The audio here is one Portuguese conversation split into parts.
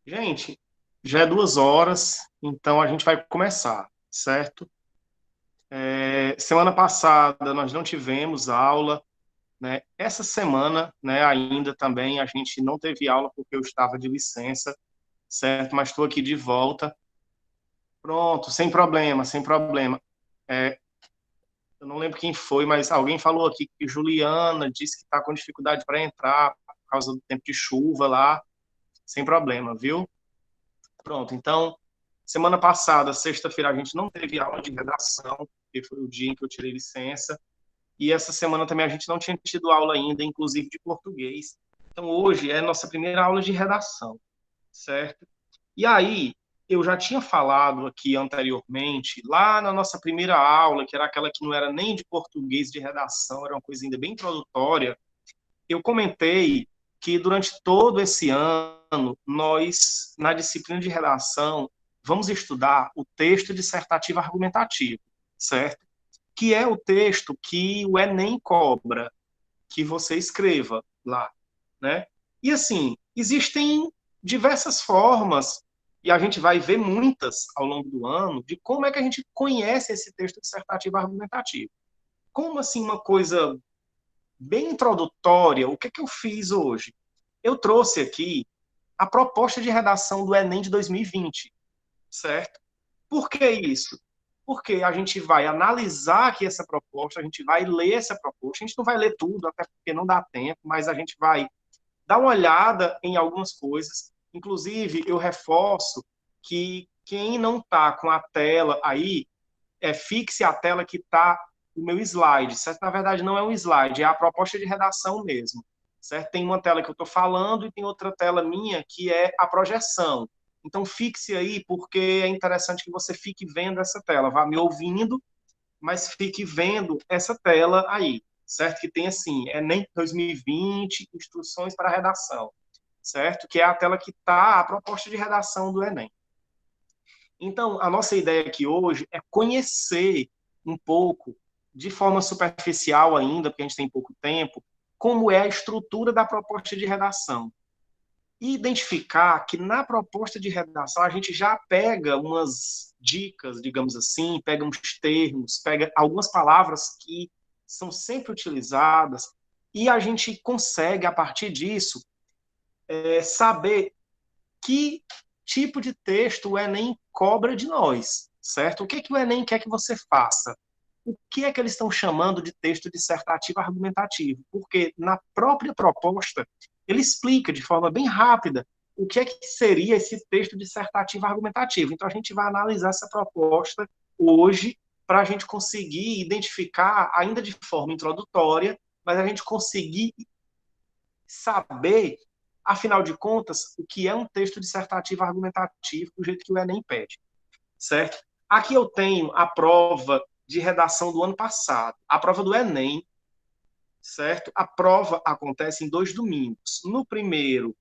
Gente, já é 2 horas, então a gente vai começar, certo? Semana passada nós não tivemos aula, né? Essa semana, né, ainda também a gente não teve aula porque eu estava de licença, certo? Mas estou aqui de volta. Pronto, sem problema, sem problema. É, eu não lembro quem foi, mas alguém falou aqui que Juliana disse que está com dificuldade para entrar por causa do tempo de chuva lá, sem problema, viu? Pronto, então, semana passada, sexta-feira, a gente não teve aula de redação, porque foi o dia em que eu tirei licença, e essa semana também a gente não tinha tido aula ainda, inclusive de português. Então, hoje é a nossa primeira aula de redação, certo? E aí, eu já tinha falado aqui anteriormente, lá na nossa primeira aula, que era aquela que não era nem de português de redação, era uma coisa ainda bem introdutória, eu comentei que durante todo esse ano, nós, na disciplina de redação, vamos estudar o texto dissertativo argumentativo, certo? Que é o texto que o Enem cobra que você escreva lá, né? E assim, existem diversas formas, e a gente vai ver muitas ao longo do ano, de como é que a gente conhece esse texto dissertativo argumentativo. Como assim uma coisa bem introdutória, o que é que eu fiz hoje? Eu trouxe aqui a proposta de redação do Enem de 2020, certo? Por que isso? Porque a gente vai analisar aqui essa proposta, a gente vai ler essa proposta, a gente não vai ler tudo, até porque não dá tempo, mas a gente vai dar uma olhada em algumas coisas. Inclusive, eu reforço que quem não está com a tela aí, fixe a tela que está o meu slide, certo? Na verdade, não é um slide, é a proposta de redação mesmo, certo? Tem uma tela que eu estou falando e tem outra tela minha que é a projeção. Então, fixe aí, porque é interessante que você fique vendo essa tela. Vá me ouvindo, mas fique vendo essa tela aí, certo? Que tem assim, Enem 2020, instruções para redação, certo? Que é a tela que está a proposta de redação do Enem. Então, a nossa ideia aqui hoje é conhecer um pouco, de forma superficial ainda, porque a gente tem pouco tempo, como é a estrutura da proposta de redação. E identificar que na proposta de redação a gente já pega umas dicas, digamos assim, pega uns termos, pega algumas palavras que são sempre utilizadas, e a gente consegue, a partir disso, saber que tipo de texto o Enem cobra de nós, certo? O que, que o Enem quer que você faça? O que é que eles estão chamando de texto dissertativo argumentativo? Porque na própria proposta ele explica de forma bem rápida o que é que seria esse texto dissertativo argumentativo. Então a gente vai analisar essa proposta hoje para a gente conseguir identificar, ainda de forma introdutória, mas a gente conseguir saber, afinal de contas, o que é um texto dissertativo argumentativo do jeito que o Enem pede, certo? Aqui eu tenho a prova de redação do ano passado, a prova do Enem, certo? A prova acontece em 2 domingos. No primeiro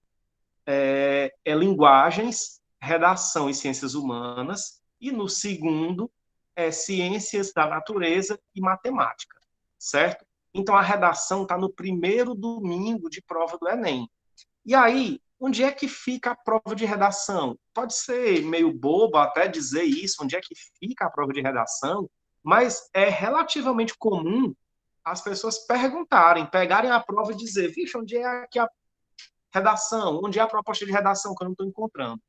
é linguagens, redação e ciências humanas, e no segundo é ciências da natureza e matemática, certo? Então a redação está no primeiro domingo de prova do Enem. E aí, onde é que fica a prova de redação? Pode ser meio bobo até dizer isso, onde é que fica a prova de redação, mas é relativamente comum as pessoas perguntarem, pegarem a prova e dizer, vixe, onde é que a redação? Onde é a proposta de redação que eu não estou encontrando?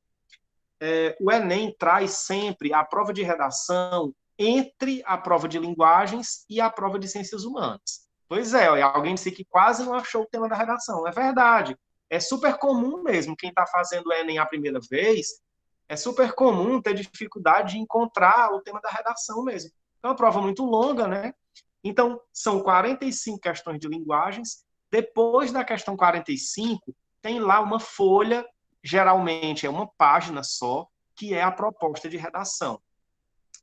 O Enem traz sempre a prova de redação entre a prova de linguagens e a prova de ciências humanas. Pois é, alguém disse que quase não achou o tema da redação. É verdade. É super comum mesmo. Quem está fazendo o Enem a primeira vez, é super comum ter dificuldade de encontrar o tema da redação mesmo. É uma prova muito longa, né? Então, são 45 questões de linguagens. Depois da questão 45, tem lá uma folha, geralmente é uma página só, que é a proposta de redação.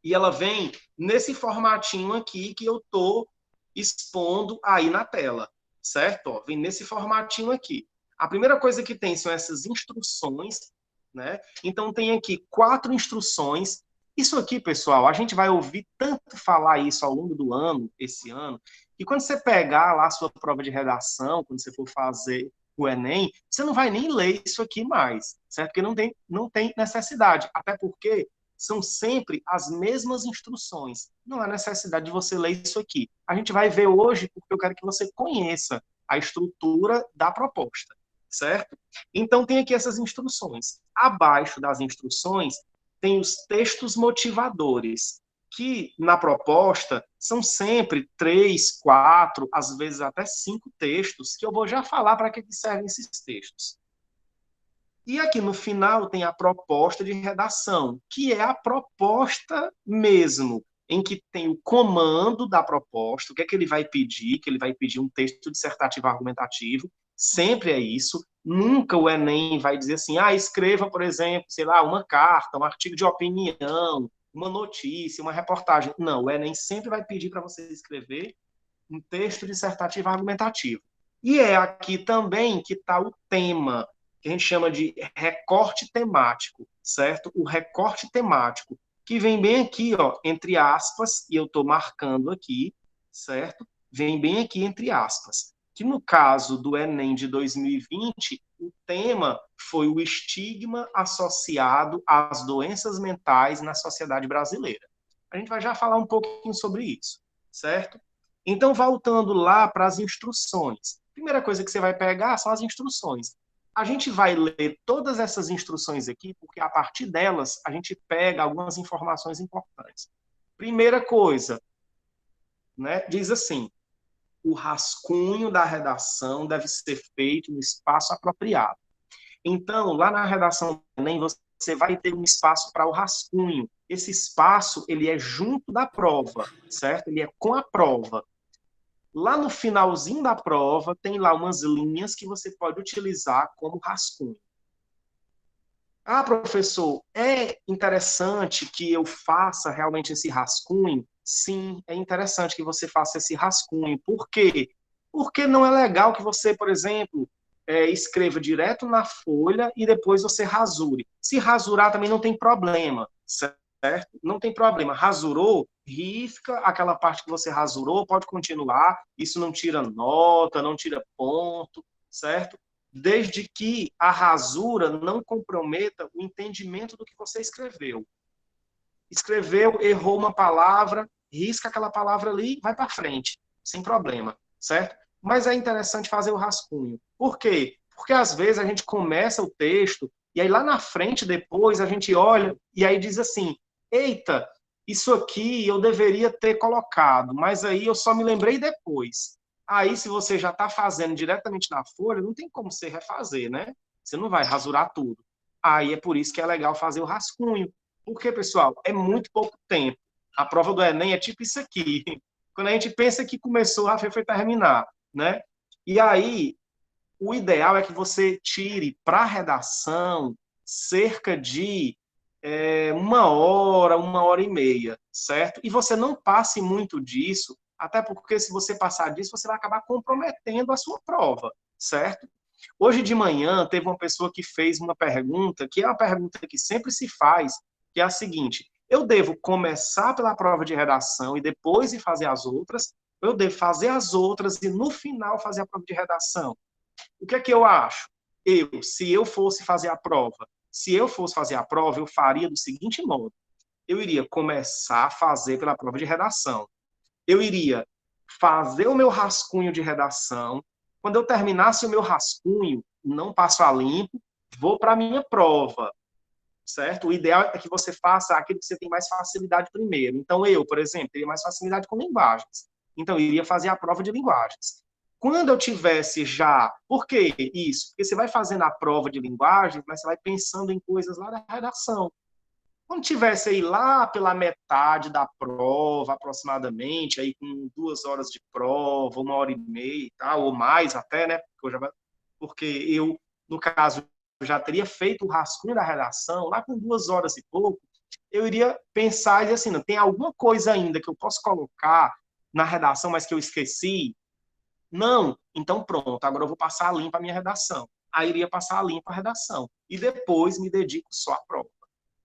E ela vem nesse formatinho aqui que eu estou expondo aí na tela, certo? Ó, vem nesse formatinho aqui. A primeira coisa que tem são essas instruções, né? Então tem aqui 4 instruções. Isso aqui, pessoal, a gente vai ouvir tanto falar isso ao longo do ano, esse ano, e quando você pegar lá a sua prova de redação, quando você for fazer o Enem, você não vai nem ler isso aqui mais, certo? Porque não tem necessidade, até porque são sempre as mesmas instruções. Não há necessidade de você ler isso aqui. A gente vai ver hoje porque eu quero que você conheça a estrutura da proposta, certo? Então, tem aqui essas instruções. Abaixo das instruções, tem os textos motivadores, que na proposta são sempre 3, 4, às vezes até 5 textos, que eu vou já falar para que servem esses textos. E aqui no final tem a proposta de redação, que é a proposta mesmo, em que tem o comando da proposta, o que é que ele vai pedir, que ele vai pedir um texto dissertativo argumentativo, sempre é isso. Nunca o Enem vai dizer assim, escreva, por exemplo, sei lá, uma carta, um artigo de opinião, uma notícia, uma reportagem. Não, o Enem sempre vai pedir para você escrever um texto dissertativo argumentativo. E é aqui também que está o tema, que a gente chama de recorte temático, certo? O recorte temático, que vem bem aqui, ó, entre aspas, e eu estou marcando aqui, certo? Vem bem aqui entre aspas. Que no caso do Enem de 2020, o tema foi o estigma associado às doenças mentais na sociedade brasileira. A gente vai já falar um pouquinho sobre isso, certo? Então, voltando lá para as instruções. Primeira coisa que você vai pegar são as instruções. A gente vai ler todas essas instruções aqui, porque a partir delas a gente pega algumas informações importantes. Primeira coisa, né, diz assim: o rascunho da redação deve ser feito no espaço apropriado. Então, lá na redação do Enem, você vai ter um espaço para o rascunho. Esse espaço, ele é junto da prova, certo? Ele é com a prova. Lá no finalzinho da prova, tem lá umas linhas que você pode utilizar como rascunho. Professor, é interessante que eu faça realmente esse rascunho? Sim, é interessante que você faça esse rascunho. Por quê? Porque não é legal que você, por exemplo, escreva direto na folha e depois você rasure. Se rasurar também não tem problema, certo? Não tem problema. Rasurou, risca aquela parte que você rasurou, pode continuar. Isso não tira nota, não tira ponto, certo? Desde que a rasura não comprometa o entendimento do que você escreveu. Escreveu, errou uma palavra, risca aquela palavra ali, vai para frente, sem problema, certo? Mas é interessante fazer o rascunho. Por quê? Porque às vezes a gente começa o texto e aí lá na frente depois a gente olha e aí diz assim: eita, isso aqui eu deveria ter colocado, mas aí eu só me lembrei depois. Aí, se você já está fazendo diretamente na folha, não tem como você refazer, né? Você não vai rasurar tudo. Aí é por isso que é legal fazer o rascunho. Porque, pessoal, é muito pouco tempo. A prova do Enem é tipo isso aqui. Quando a gente pensa que começou, a foi terminar, né? E aí, o ideal é que você tire para a redação cerca de 1 hora e meia, certo? E você não passe muito disso, até porque se você passar disso, você vai acabar comprometendo a sua prova, certo? Hoje de manhã, teve uma pessoa que fez uma pergunta, que é uma pergunta que sempre se faz, que é a seguinte: eu devo começar pela prova de redação e depois ir fazer as outras? Ou eu devo fazer as outras e no final fazer a prova de redação? O que é que eu acho? Se eu fosse fazer a prova, eu faria do seguinte modo: eu iria começar a fazer pela prova de redação. Eu iria fazer o meu rascunho de redação. Quando eu terminasse o meu rascunho, não passo a limpo, vou para a minha prova, certo? O ideal é que você faça aquilo que você tem mais facilidade primeiro. Então, eu, por exemplo, teria mais facilidade com linguagens. Então, eu iria fazer a prova de linguagens. Quando eu tivesse já... Por que isso? Porque você vai fazendo a prova de linguagens, mas você vai pensando em coisas lá da redação. Quando tivesse aí lá pela metade da prova, aproximadamente, aí com 2 horas de prova, 1 hora e meia e tal, ou mais até, né? Porque eu, no caso, já teria feito o rascunho da redação, lá com 2 horas e pouco, eu iria pensar e dizer assim: não, tem alguma coisa ainda que eu posso colocar na redação, mas que eu esqueci? Não, então pronto, agora eu vou passar a limpa a minha redação. Aí iria passar a limpa a redação. E depois me dedico só à prova.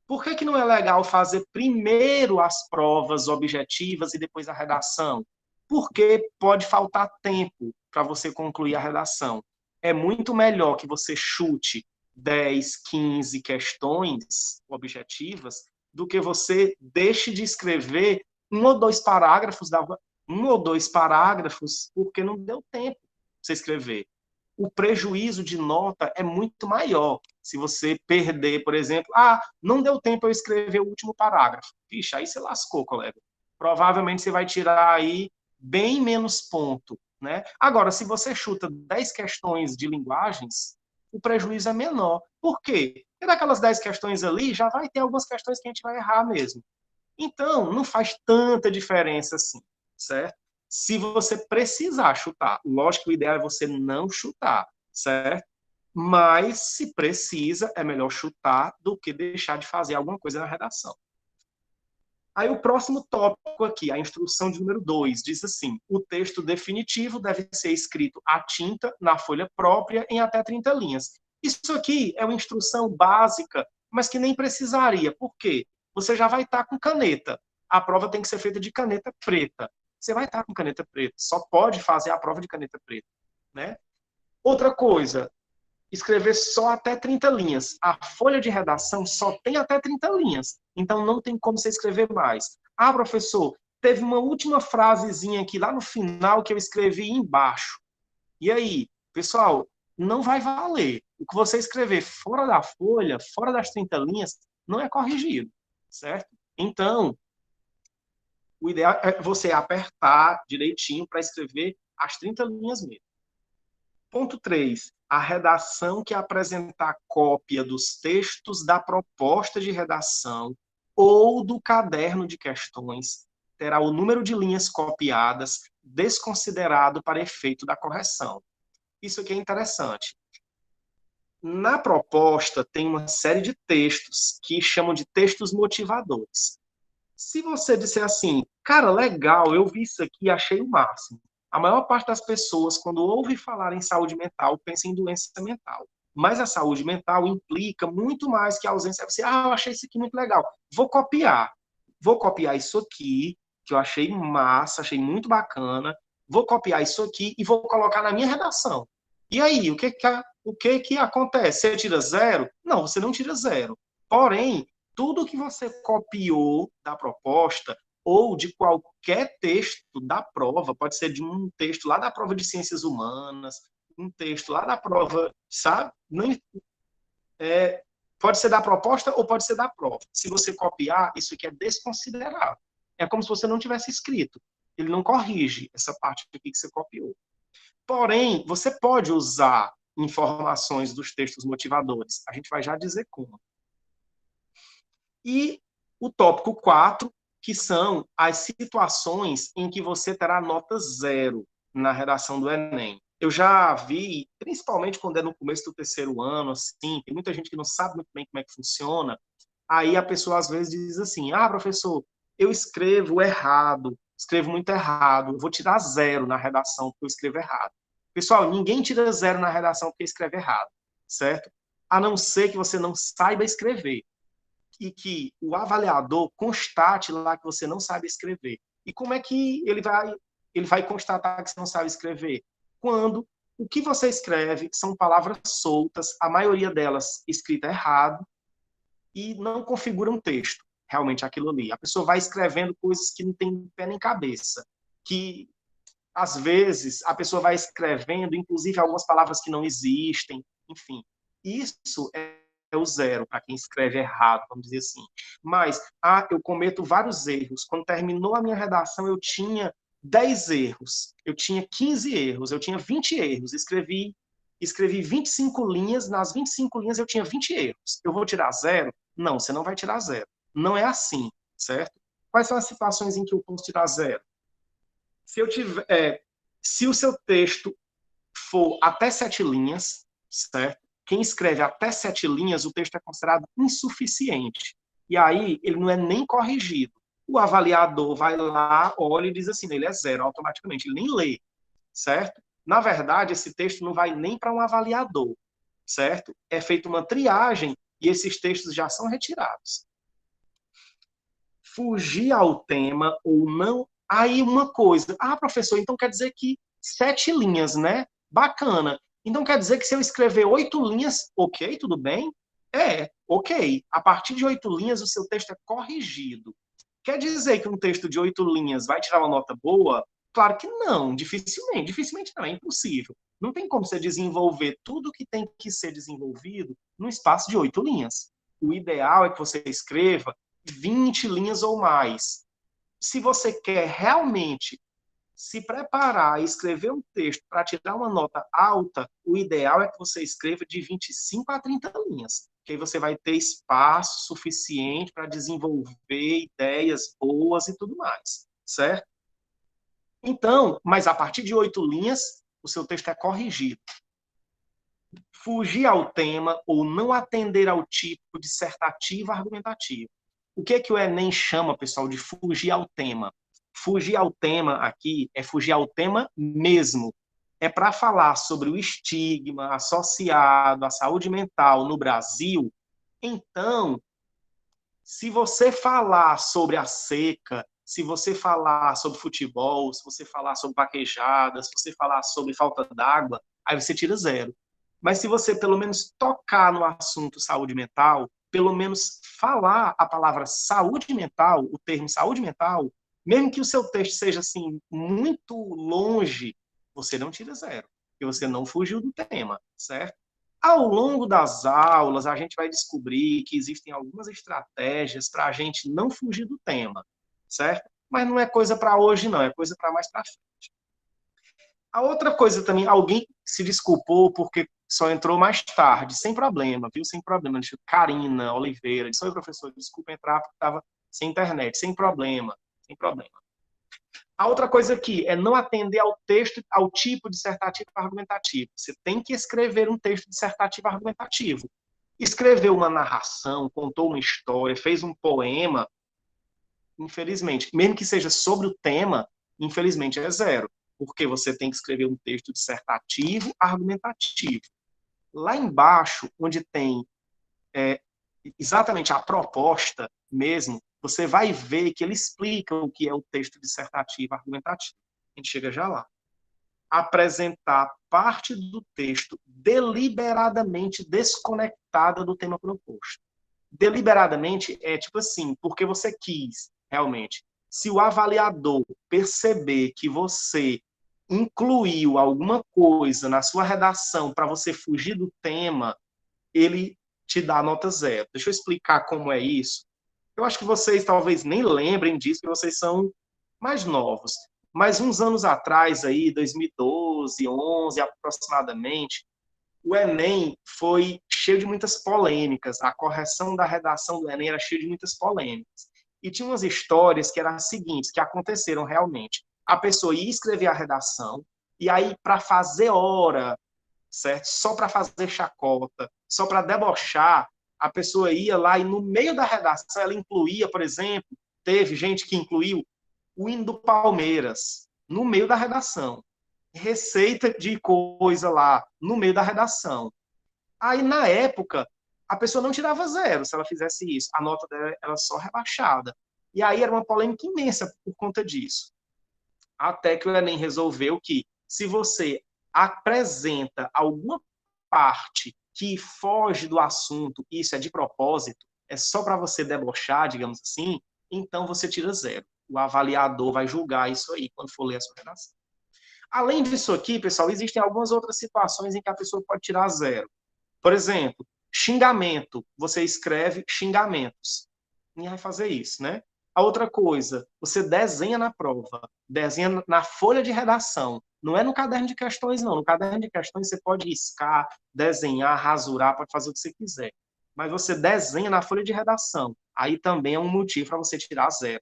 Por que não é legal fazer primeiro as provas objetivas e depois a redação? Porque pode faltar tempo para você concluir a redação. é muito melhor que você chute 10, 15 questões objetivas do que você deixe de escrever um ou dois parágrafos porque não deu tempo para você escrever. O prejuízo de nota é muito maior se você perder, por exemplo, não deu tempo eu escrever o último parágrafo. Vixe, aí você lascou, colega. Provavelmente você vai tirar aí bem menos ponto, né? Agora, se você chuta 10 questões de linguagens, o prejuízo é menor. Por quê? Porque daquelas 10 questões ali, já vai ter algumas questões que a gente vai errar mesmo. Então, não faz tanta diferença assim, certo? Se você precisar chutar, lógico que o ideal é você não chutar, certo? Mas, se precisa, é melhor chutar do que deixar de fazer alguma coisa na redação. Aí o próximo tópico aqui, a instrução de número 2, diz assim: o texto definitivo deve ser escrito à tinta, na folha própria, em até 30 linhas. Isso aqui é uma instrução básica, mas que nem precisaria. Por quê? Você já vai estar com caneta. A prova tem que ser feita de caneta preta. Você vai estar com caneta preta. Só pode fazer a prova de caneta preta, né? Outra coisa, escrever só até 30 linhas. A folha de redação só tem até 30 linhas, então não tem como você escrever mais. Professor, teve uma última frasezinha aqui lá no final que eu escrevi embaixo. E aí, pessoal, não vai valer. O que você escrever fora da folha, fora das 30 linhas, não é corrigido, certo? Então, o ideal é você apertar direitinho para escrever as 30 linhas mesmo. Ponto 3. A redação que apresentar cópia dos textos da proposta de redação ou do caderno de questões terá o número de linhas copiadas desconsiderado para efeito da correção. Isso aqui é interessante. Na proposta tem uma série de textos que chamam de textos motivadores. Se você disser assim, cara, legal, eu vi isso aqui e achei o máximo. A maior parte das pessoas, quando ouve falar em saúde mental, pensa em doença mental. Mas a saúde mental implica muito mais que a ausência. Você, eu achei isso aqui muito legal. Vou copiar. Vou copiar isso aqui, que eu achei massa, achei muito bacana. Vou copiar isso aqui e vou colocar na minha redação. E aí, o que acontece? Você tira zero? Não, você não tira zero. Porém, tudo que você copiou da proposta ou de qualquer texto da prova, pode ser de um texto lá da prova de ciências humanas, um texto lá da prova, sabe? Não, pode ser da proposta ou pode ser da prova. Se você copiar, isso aqui é desconsiderado. É como se você não tivesse escrito. Ele não corrige essa parte aqui que você copiou. Porém, você pode usar informações dos textos motivadores. A gente vai já dizer como. E o tópico 4, que são as situações em que você terá nota zero na redação do Enem. Eu já vi, principalmente quando é no começo do terceiro ano, assim, tem muita gente que não sabe muito bem como é que funciona, aí a pessoa às vezes diz assim, professor, eu escrevo errado, escrevo muito errado, eu vou tirar zero na redação porque eu escrevo errado. Pessoal, ninguém tira zero na redação porque escreve errado, certo? A não ser que você não saiba escrever e que o avaliador constate lá que você não sabe escrever. E como é que ele vai constatar que você não sabe escrever? Quando o que você escreve são palavras soltas, a maioria delas escrita errado, e não configura um texto, realmente aquilo ali. A pessoa vai escrevendo coisas que não tem pé nem cabeça, que às vezes a pessoa vai escrevendo, inclusive algumas palavras que não existem, enfim. Isso é o zero para quem escreve errado, vamos dizer assim. Mas, eu cometo vários erros. Quando terminou a minha redação, eu tinha 10 erros, eu tinha 15 erros, eu tinha 20 erros. Escrevi 25 linhas, nas 25 linhas eu tinha 20 erros. Eu vou tirar zero? Não, você não vai tirar zero. Não é assim, certo? Quais são as situações em que eu posso tirar zero? Se o seu texto for até 7 linhas, certo? Quem escreve até 7 linhas, o texto é considerado insuficiente. E aí, ele não é nem corrigido. O avaliador vai lá, olha e diz assim, ele é zero automaticamente, ele nem lê, certo? Na verdade, esse texto não vai nem para um avaliador, certo? É feita uma triagem e esses textos já são retirados. Fugir ao tema ou não. Aí uma coisa, professor, então quer dizer que 7 linhas, né? Bacana. Então quer dizer que se eu escrever 8 linhas, ok, tudo bem? Ok. A partir de 8 linhas, o seu texto é corrigido. Quer dizer que um texto de 8 linhas vai tirar uma nota boa? Claro que não, dificilmente. Dificilmente não, é impossível. Não tem como você desenvolver tudo que tem que ser desenvolvido num espaço de 8 linhas. O ideal é que você escreva 20 linhas ou mais. Se você quer realmente se preparar e escrever um texto para tirar uma nota alta, o ideal é que você escreva de 25 a 30 linhas, que aí você vai ter espaço suficiente para desenvolver ideias boas e tudo mais, certo? Então, mas a partir de 8 linhas, o seu texto é corrigido. Fugir ao tema ou não atender ao tipo dissertativo argumentativo. O que é que o Enem chama, pessoal, de fugir ao tema? Fugir ao tema aqui é fugir ao tema mesmo. É para falar sobre o estigma associado à saúde mental no Brasil. Então, se você falar sobre a seca, se você falar sobre futebol, se você falar sobre vaquejada, se você falar sobre falta d'água, aí você tira 0. Mas se você pelo menos tocar no assunto saúde mental, pelo menos falar a palavra saúde mental, o termo saúde mental, mesmo que o seu texto seja assim muito longe, você não tira 0, porque você não fugiu do tema, certo? Ao longo das aulas, a gente vai descobrir que existem algumas estratégias para a gente não fugir do tema, certo? Mas não é coisa para hoje, não, é coisa para mais para frente. A outra coisa também, alguém se desculpou porque só entrou mais tarde, sem problema, viu? Sem problema. Karina Oliveira disse: oi, professor, desculpa entrar porque estava sem internet, sem problema, sem problema. A outra coisa aqui é não atender ao texto, ao tipo dissertativo argumentativo. Você tem que escrever um texto dissertativo argumentativo. Escreveu uma narração, contou uma história, fez um poema, infelizmente, mesmo que seja sobre o tema, infelizmente é 0, porque você tem que escrever um texto dissertativo argumentativo. Lá embaixo, onde tem exatamente a proposta mesmo, você vai ver que ele explica o que é o texto dissertativo argumentativo. A gente chega já lá. Apresentar parte do texto deliberadamente desconectada do tema proposto. Deliberadamente é tipo assim, porque você quis, realmente. Se o avaliador perceber que você incluiu alguma coisa na sua redação para você fugir do tema, ele te dá nota 0. Deixa eu explicar como é isso. Eu acho que vocês talvez nem lembrem disso, porque vocês são mais novos. Mas uns anos atrás, aí, 2012, 11 aproximadamente, o Enem foi cheio de muitas polêmicas. A correção da redação do Enem era cheia de muitas polêmicas. E tinha umas histórias que eram as seguintes, que aconteceram realmente. A pessoa ia escrever a redação, e aí, para fazer hora, certo? Só para fazer chacota, só para debochar, a pessoa ia lá e no meio da redação ela incluía, por exemplo, teve gente que incluiu o hino do Palmeiras no meio da redação. Receita de coisa lá no meio da redação. Aí, na época, a pessoa não tirava 0 se ela fizesse isso. A nota dela era só rebaixada. E aí era uma polêmica imensa por conta disso. Até que o Enem resolveu que, se você apresenta alguma parte que foge do assunto, isso é de propósito, é só para você debochar, digamos assim, então você tira 0. O avaliador vai julgar isso aí quando for ler a sua redação. Além disso aqui, pessoal, existem algumas outras situações em que a pessoa pode tirar 0. Por exemplo, xingamento. Você escreve xingamentos. Ninguém vai fazer isso, né? A outra coisa, você desenha na prova, desenha na folha de redação. Não é no caderno de questões, não. No caderno de questões você pode riscar, desenhar, rasurar, pode fazer o que você quiser. Mas você desenha na folha de redação. Aí também é um motivo para você tirar 0.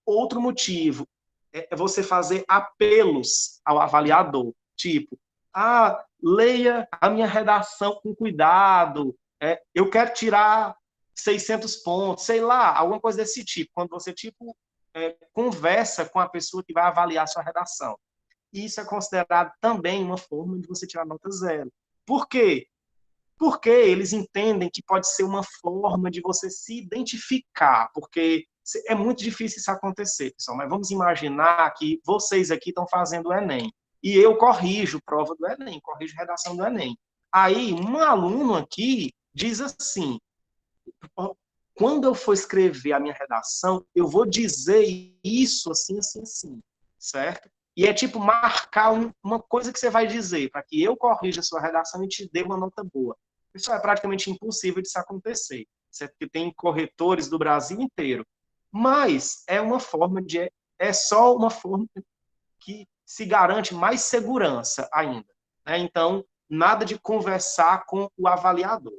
Outro motivo é você fazer apelos ao avaliador. Tipo, leia a minha redação com cuidado, eu quero tirar 600 pontos, sei lá, alguma coisa desse tipo. Quando você, conversa com a pessoa que vai avaliar a sua redação. Isso é considerado também uma forma de você tirar nota 0. Por quê? Porque eles entendem que pode ser uma forma de você se identificar, porque é muito difícil isso acontecer, pessoal, mas vamos imaginar que vocês aqui estão fazendo o Enem. e eu corrijo prova do Enem, corrijo redação do Enem. Aí, um aluno aqui diz assim, quando eu for escrever a minha redação, eu vou dizer isso assim, assim, assim, certo? E é tipo marcar uma coisa que você vai dizer, para que eu corrija a sua redação e te dê uma nota boa. Isso é praticamente impossível de se acontecer, certo? Porque tem corretores do Brasil inteiro. Mas é uma forma de... É só uma forma que se garante mais segurança ainda, né? Então, nada de conversar com o avaliador.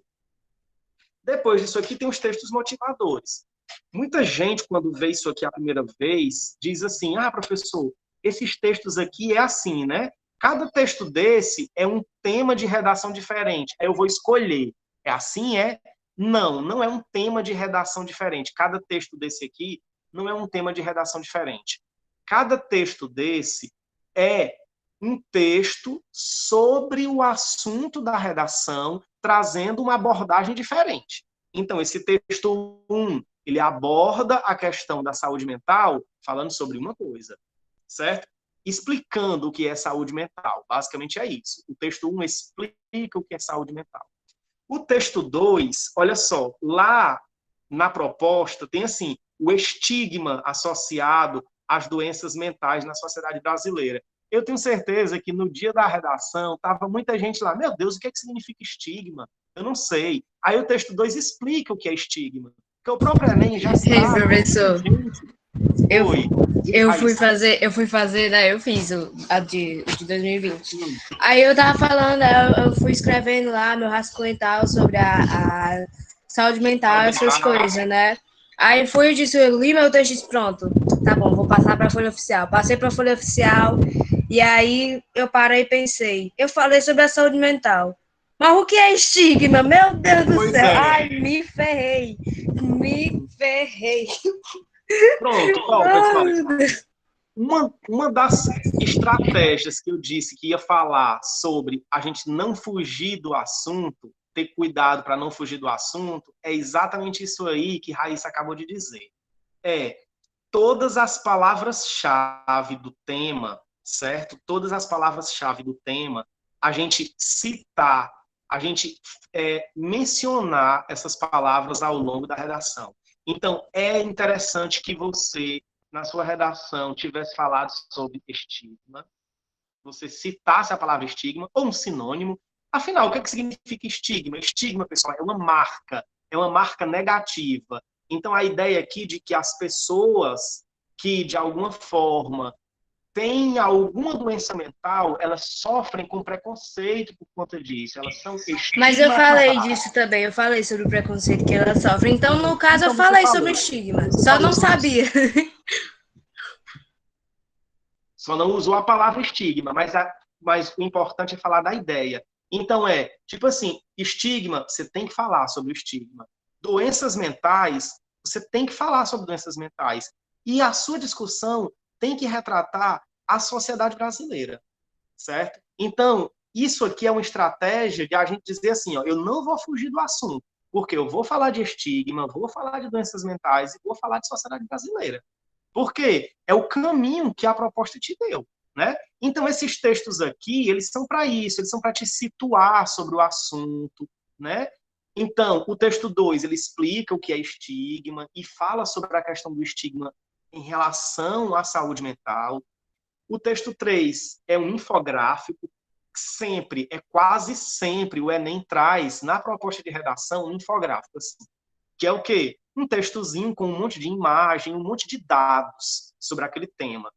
Depois disso aqui tem os textos motivadores. Muita gente, quando vê isso aqui a primeira vez, diz assim, professor, esses textos aqui é assim, né? Cada texto desse é um tema de redação diferente. Aí eu vou escolher. É assim, é? Não, não é um tema de redação diferente. Cada texto desse aqui não é um tema de redação diferente. Cada texto desse é um texto sobre o assunto da redação, trazendo uma abordagem diferente. Então, esse texto 1, ele aborda a questão da saúde mental, falando sobre uma coisa, certo? Explicando o que é saúde mental. Basicamente é isso. O texto 1 explica o que é saúde mental. O texto 2, olha só, lá na proposta tem assim, o estigma associado às doenças mentais na sociedade brasileira. Eu tenho certeza que no dia da redação estava muita gente lá, meu Deus, o que é que significa estigma? Eu não sei. Aí o texto 2 explica o que é estigma. Porque o próprio Enem já Ei, sabe. professor, eu, Oi, eu fui fazer, né? Eu fiz o de 2020. Hum, Aí eu tava falando, eu fui escrevendo lá meu rascunho e tal sobre a saúde mental, saúde essas mental. coisas, né? Aí foi, eu disse, eu li meu texto e disse, pronto, tá bom, vou passar pra Folha Oficial. Passei pra Folha Oficial e aí eu parei e pensei, eu falei sobre a saúde mental. Mas o que é estigma? Meu Deus do Pois céu! é. Ai, me ferrei! Me ferrei! Pronto, ó, pessoal. Uma das estratégias que eu disse que ia falar sobre a gente não fugir do assunto, ter cuidado para não fugir do assunto, é exatamente isso aí que Raíssa acabou de dizer. É todas as palavras-chave do tema, certo? Todas as palavras-chave do tema, a gente citar, a gente mencionar essas palavras ao longo da redação. Então, é interessante que você, na sua redação, tivesse falado sobre estigma, você citasse a palavra estigma ou um sinônimo. Afinal, o que significa estigma? Estigma, pessoal, é uma marca negativa. Então, a ideia aqui de que as pessoas que, de alguma forma, têm alguma doença mental, elas sofrem com preconceito por conta disso, elas são Mas eu falei estigmatizadas. disso também, eu falei sobre o preconceito que ela sofre. Então, no caso, eu Então, você falei sobre o falou. estigma, Você só falou não sobre isso. sabia. Só não usou a palavra estigma, mas o importante é falar da ideia. Então tipo assim, estigma, você tem que falar sobre o estigma. Doenças mentais, você tem que falar sobre doenças mentais. E a sua discussão tem que retratar a sociedade brasileira, certo? Então, isso aqui é uma estratégia de a gente dizer assim, ó, eu não vou fugir do assunto, porque eu vou falar de estigma, vou falar de doenças mentais e vou falar de sociedade brasileira. Porque é o caminho que a proposta te deu, né? Então, esses textos aqui, eles são para isso, eles são para te situar sobre o assunto, né? Então, o texto 2, ele explica o que é estigma e fala sobre a questão do estigma em relação à saúde mental. O texto 3 é um infográfico, sempre, quase sempre, o Enem traz na proposta de redação um infográfico, assim, que é o quê? Um textozinho com um monte de imagem, um monte de dados sobre aquele tema.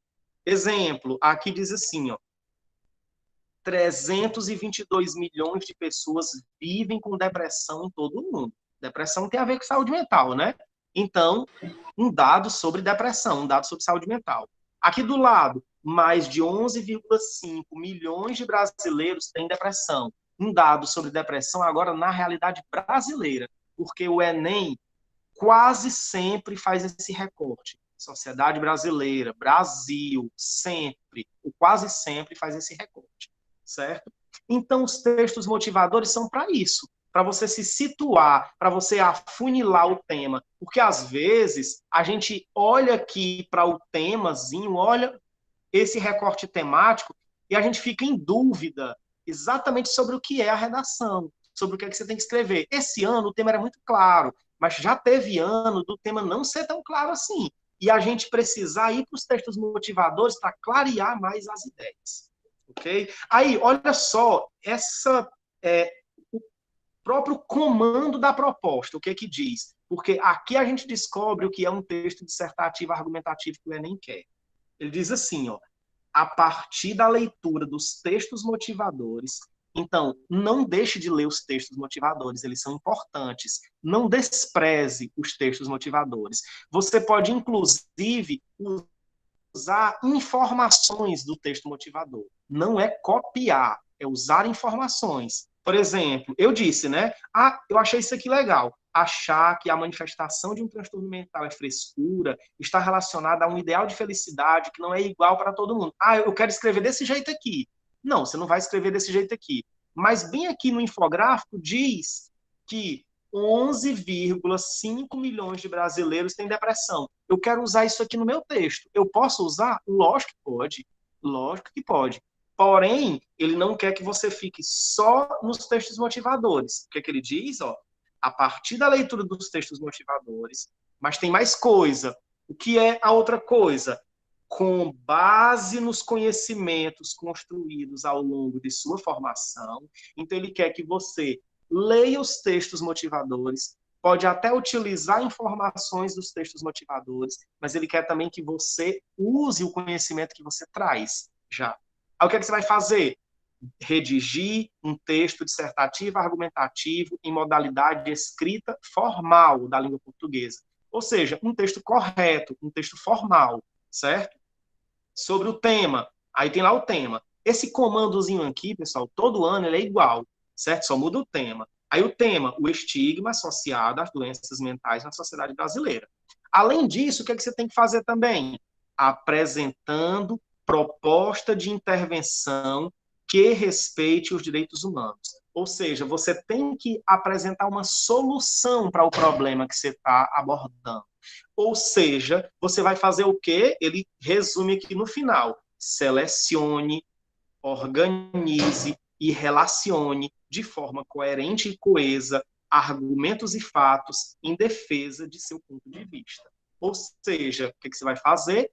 Exemplo, aqui diz assim, ó, 322 milhões de pessoas vivem com depressão em todo o mundo. Depressão tem a ver com saúde mental, né? Então, um dado sobre depressão, um dado sobre saúde mental. Aqui do lado, mais de 11,5 milhões de brasileiros têm depressão. Um dado sobre depressão agora na realidade brasileira, porque o Enem quase sempre faz esse recorte. Sociedade brasileira, Brasil, sempre, ou quase sempre faz esse recorte, certo? Então, os textos motivadores são para isso, para você se situar, para você afunilar o tema, porque às vezes a gente olha aqui para o temazinho, olha esse recorte temático e a gente fica em dúvida exatamente sobre o que é a redação, sobre o que é que você tem que escrever. Esse ano o tema era muito claro, mas já teve ano do tema não ser tão claro assim, e a gente precisar ir para os textos motivadores para clarear mais as ideias. Ok? Aí, olha só, o próprio comando da proposta, o que é que diz? Porque aqui a gente descobre o que é um texto dissertativo argumentativo que o Enem quer. Ele diz assim, ó, a partir da leitura dos textos motivadores, então, não deixe de ler os textos motivadores, eles são importantes. Não despreze os textos motivadores. Você pode, inclusive, usar informações do texto motivador. Não é copiar, é usar informações. Por exemplo, eu disse, né? Ah, eu achei isso aqui legal. Achar que a manifestação de um transtorno mental é frescura está relacionada a um ideal de felicidade que não é igual para todo mundo. Ah, eu quero escrever desse jeito aqui. Não, você não vai escrever desse jeito aqui. Mas bem aqui no infográfico diz que 11,5 milhões de brasileiros têm depressão. Eu quero usar isso aqui no meu texto. Eu posso usar? Lógico que pode. Lógico que pode. Porém, ele não quer que você fique só nos textos motivadores. O que é que ele diz? Ó, a partir da leitura dos textos motivadores, mas tem mais coisa. O que é a outra coisa? Com base nos conhecimentos construídos ao longo de sua formação. Então, ele quer que você leia os textos motivadores, pode até utilizar informações dos textos motivadores, mas ele quer também que você use o conhecimento que você traz já. Aí o que é que você vai fazer? Redigir um texto dissertativo, argumentativo, em modalidade de escrita formal da língua portuguesa. Ou seja, um texto correto, um texto formal, certo? Sobre o tema. Aí tem lá o tema. Esse comandozinho aqui, pessoal, todo ano ele é igual, certo? Só muda o tema. Aí o tema, o estigma associado às doenças mentais na sociedade brasileira. Além disso, o que é que você tem que fazer também? Apresentando proposta de intervenção que respeite os direitos humanos. Ou seja, você tem que apresentar uma solução para o problema que você está abordando. Ou seja, você vai fazer o quê? Ele resume aqui no final. Selecione, organize e relacione de forma coerente e coesa argumentos e fatos em defesa de seu ponto de vista. Ou seja, o que você vai fazer?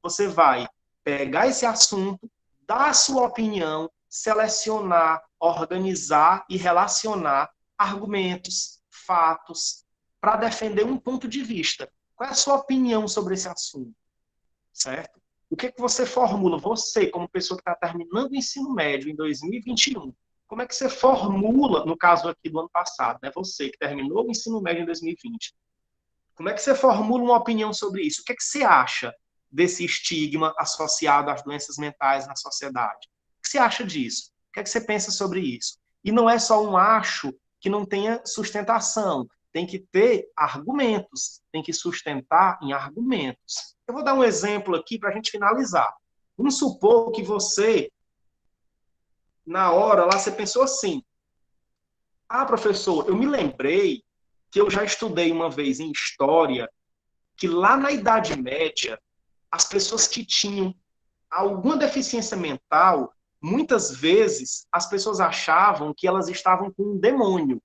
Você vai pegar esse assunto, dar a sua opinião, selecionar, organizar e relacionar argumentos, fatos, para defender um ponto de vista. Qual é a sua opinião sobre esse assunto? Certo? O que você formula? Você, como pessoa que está terminando o ensino médio em 2021, como é que você formula, no caso aqui do ano passado, né? Você que terminou o ensino médio em 2020, como é que você formula uma opinião sobre isso? O que é que você acha desse estigma associado às doenças mentais na sociedade? O que você acha disso? O que é que você pensa sobre isso? E não é só um acho que não tenha sustentação. Tem que ter argumentos, tem que sustentar em argumentos. Eu vou dar um exemplo aqui para a gente finalizar. Vamos supor que você, na hora lá, você pensou assim: ah, professor, eu me lembrei que eu já estudei uma vez em história que lá na Idade Média, as pessoas que tinham alguma deficiência mental, muitas vezes as pessoas achavam que elas estavam com um demônio,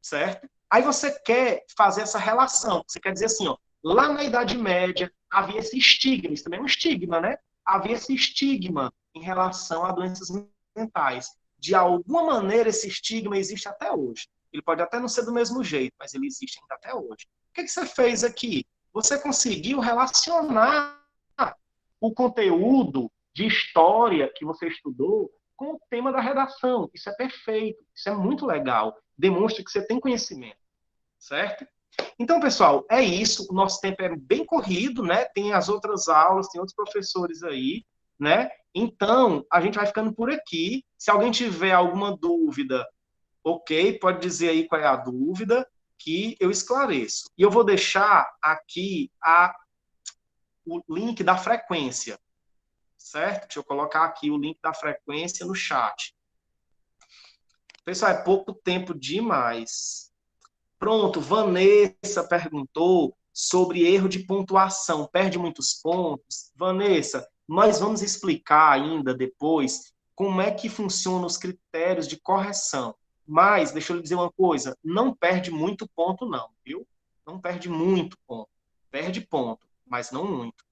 certo? Aí você quer fazer essa relação, você quer dizer assim, ó, lá na Idade Média havia esse estigma, isso também é um estigma, né? Havia esse estigma em relação a doenças mentais. De alguma maneira, esse estigma existe até hoje. Ele pode até não ser do mesmo jeito, mas ele existe ainda até hoje. O que você fez aqui? Você conseguiu relacionar o conteúdo de história que você estudou com o tema da redação. Isso é perfeito, isso é muito legal. Demonstra que você tem conhecimento, certo? Então, pessoal, é isso. O nosso tempo é bem corrido, né? Tem as outras aulas, tem outros professores aí, né? Então, a gente vai ficando por aqui. Se alguém tiver alguma dúvida, ok, pode dizer aí qual é a dúvida, que eu esclareço. E eu vou deixar aqui o link da frequência, certo? Deixa eu colocar aqui o link da frequência no chat. Pessoal, é pouco tempo demais. Pronto, Vanessa perguntou sobre erro de pontuação. Perde muitos pontos? Vanessa, Nós vamos explicar ainda depois como é que funcionam os critérios de correção. Mas, deixa eu lhe dizer uma coisa, não perde muito ponto não, viu? Não perde muito ponto. Perde ponto, mas não muito,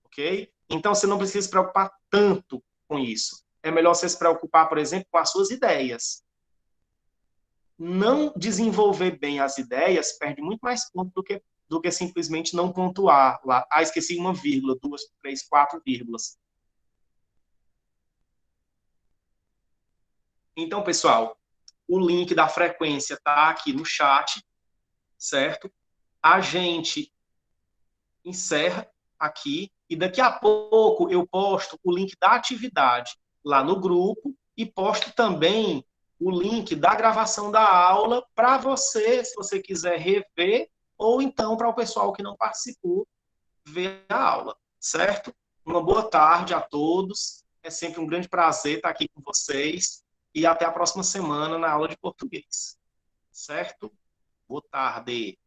ok? Então, você não precisa se preocupar tanto com isso. É melhor você se preocupar, por exemplo, com as suas ideias. Não desenvolver bem as ideias perde muito mais ponto do que simplesmente não pontuar lá. Ah, esqueci uma vírgula, duas, três, quatro vírgulas. Então, pessoal, o link da frequência está aqui no chat, certo? A gente encerra aqui e daqui a pouco eu posto o link da atividade lá no grupo e posto também o link da gravação da aula para você, se você quiser rever, ou então para o pessoal que não participou ver a aula, certo? Uma boa tarde a todos. É sempre um grande prazer estar aqui com vocês e até a próxima semana na aula de português. Certo? Boa tarde.